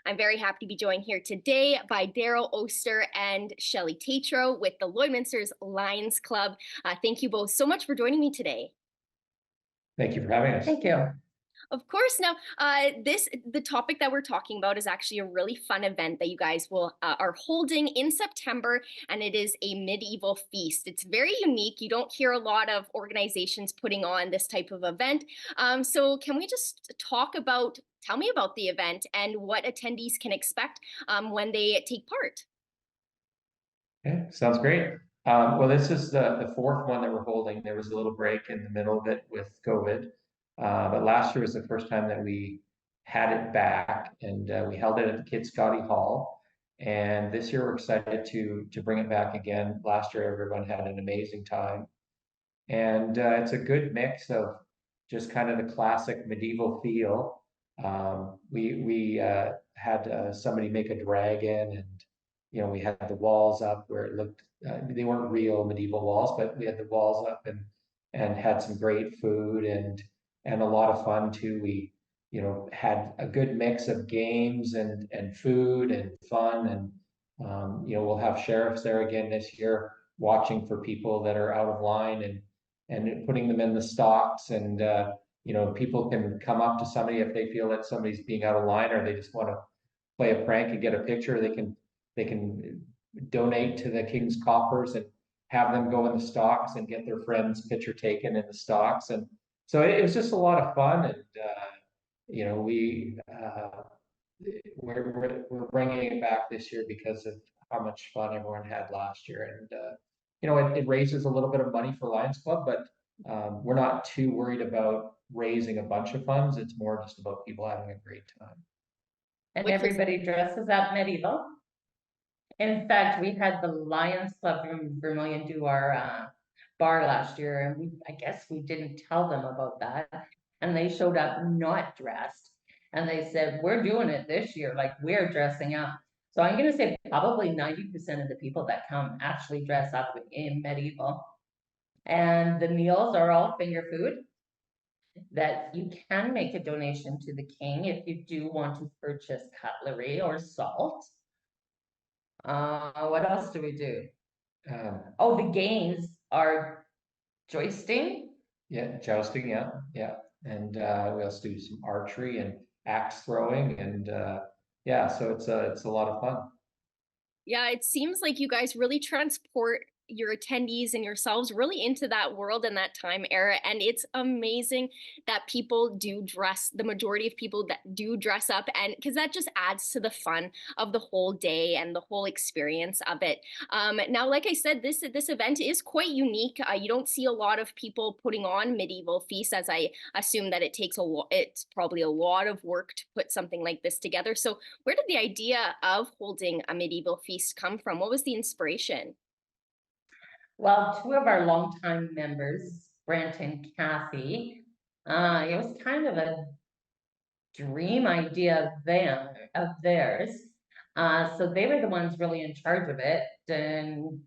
I'm very happy to be joined here today by Daryl Oster and Shelley Tatro with the Lloydminster Lions Club. Thank you both so much for joining me today. Thank you for having us. Thank you. Of course. Now, the topic that we're talking about is actually a really fun event that you guys are holding in September, and it is a medieval feast. It's very unique. You don't hear a lot of organizations putting on this type of event. So, can we just tell me about the event and what attendees can expect when they take part? Okay, sounds great. Well, this is the fourth one that we're holding. There was a little break in the middle of it with COVID, but last year was the first time that we had it back, and we held it at the Kids Scotty Hall. And this year we're excited to bring it back again. Last year everyone had an amazing time, and it's a good mix of just kind of the classic medieval feel. We had somebody make a dragon, and we had the walls up where it looked, they weren't real medieval walls, but we had the walls up and had some great food and a lot of fun too. We, had a good mix of games and food and fun. And, we'll have sheriffs there again this year watching for people that are out of line and putting them in the stocks. And, people can come up to somebody if they feel that somebody's being out of line, or they just want to play a prank and get a picture. They can donate to the King's coffers and have them go in the stocks and get their friend's picture taken in the stocks. And so it was just a lot of fun. And we're bringing it back this year because of how much fun everyone had last year. And it raises a little bit of money for Lions Club, but we're not too worried about raising a bunch of funds. It's more just about people having a great time. And everybody dresses up medieval. In fact, we had the Lions Club from Vermilion do our bar last year, and I guess we didn't tell them about that. And they showed up not dressed, and they said, "We're doing it this year, like we're dressing up." So I'm going to say probably 90% of the people that come actually dress up in medieval. And the meals are all finger food that you can make a donation to the king if you do want to purchase cutlery or salt. What else do we do? Oh, the games are jousting. Yeah, jousting, yeah. And we also do some archery and axe throwing, and so it's a lot of fun. Yeah, it seems like you guys really transport your attendees and yourselves really into that world and that time era. And it's amazing that people do dress, the majority of people that do dress up, and because that just adds to the fun of the whole day and the whole experience of it. Now, like I said, this event is quite unique. You don't see a lot of people putting on medieval feasts, as I assume that it's probably a lot of work to put something like this together. So where did the idea of holding a medieval feast come from? What was the inspiration? Well, two of our longtime members, Brent and Kathy, it was kind of a dream idea of theirs. So they were the ones really in charge of it and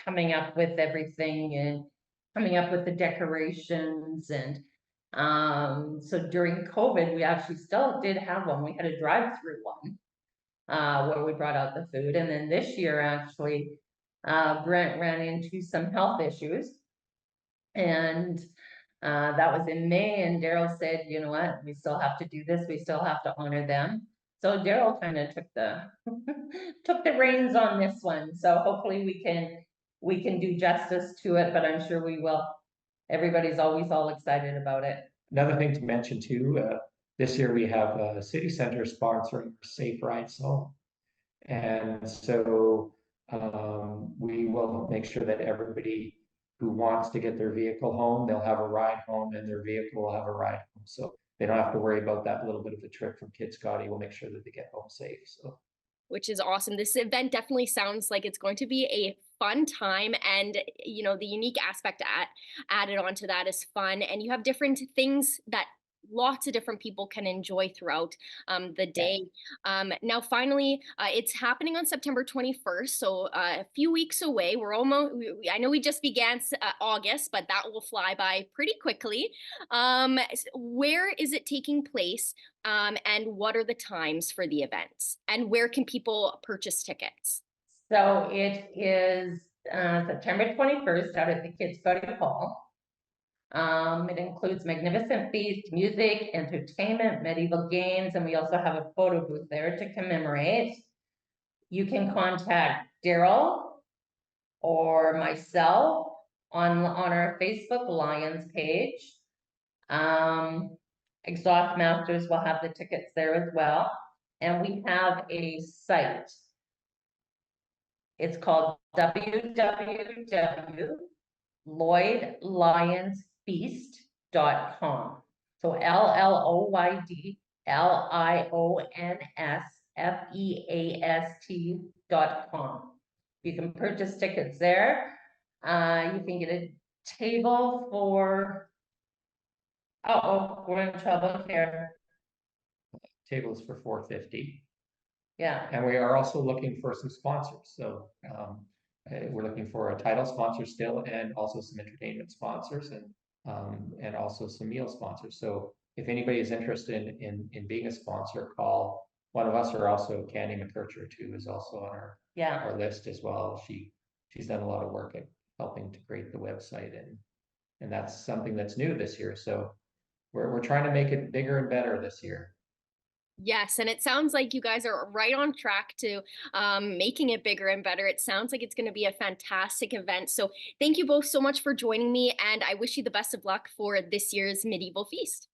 coming up with everything and coming up with the decorations. And so during COVID, we actually still did have one. We had a drive-through one where we brought out the food. And then this year, actually, Brent ran into some health issues, and that was in May. And Daryl said, "You know what? We still have to do this. We still have to honor them." So Daryl kind of took the took the reins on this one. So hopefully we can do justice to it, but I'm sure we will. Everybody's always all excited about it. Another thing to mention too, this year we have a city center sponsoring Safe Rides Home, and so we will make sure that everybody who wants to get their vehicle home, they'll have a ride home, and their vehicle will have a ride home. So they don't have to worry about that little bit of a trip from Kid Scotty. We'll make sure that they get home safe. So, Which is awesome. This event definitely sounds like it's going to be a fun time, and the unique aspect added onto that is fun, and you have different things that lots of different people can enjoy throughout the day. Now, finally, it's happening on September 21st, so a few weeks away. We're almost, I know we just began August, but that will fly by pretty quickly. Where is it taking place? And what are the times for the events? And where can people purchase tickets? So it is September 21st out at the Kids Study Hall. It includes magnificent feast, music, entertainment, medieval games, and we also have a photo booth there to commemorate. You can contact Daryl or myself on our Facebook Lions page. Exhaust Masters will have the tickets there as well. And we have a site. It's called www.lloydlionsfeast.com. So LLOYDLIONSFEAST.com. You can purchase tickets there. You can get a table for, we're in trouble here. Tables for $4.50. Yeah. And we are also looking for some sponsors. So we're looking for a title sponsor still, and also some entertainment sponsors, and also some meal sponsors. So if anybody is interested in being a sponsor, call one of us, or also Candy McKercher too is also on our list as well. She's done a lot of work at helping to create the website, and that's something that's new this year. So we're trying to make it bigger and better this year. Yes, and it sounds like you guys are right on track to making it bigger and better. It sounds like it's going to be a fantastic event. So thank you both so much for joining me, and I wish you the best of luck for this year's Medieval Feast.